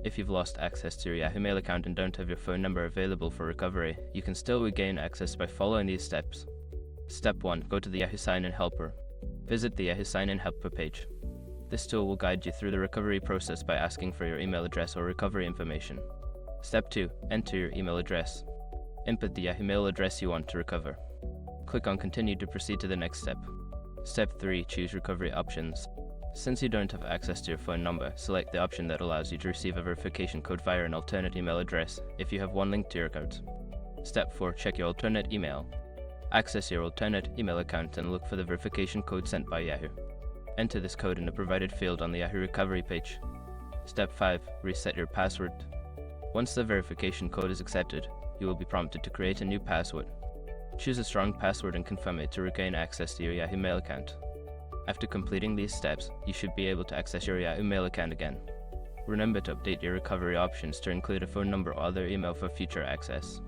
If you've lost access to your Yahoo Mail account and don't have your phone number available for recovery, you can still regain access by following these steps. Step 1. Go to the Yahoo Sign-In Helper. Visit the Yahoo Sign-In Helper page. This tool will guide you through the recovery process by asking for your email address or recovery information. Step 2. Enter your email address. Input the Yahoo Mail address you want to recover. Click on Continue to proceed to the next step. Step 3. Choose Recovery Options. Since you don't have access to your phone number, select the option that allows you to receive a verification code via an alternate email address if you have one linked to your account. Step 4. Check your alternate email. Access your alternate email account and look for the verification code sent by Yahoo. Enter this code in the provided field on the Yahoo recovery page. Step 5. Reset your password. Once the verification code is accepted, you will be prompted to create a new password. Choose a strong password and confirm it to regain access to your Yahoo Mail account. After completing these steps, you should be able to access your Yahoo Mail account again. Remember to update your recovery options to include a phone number or other email for future access.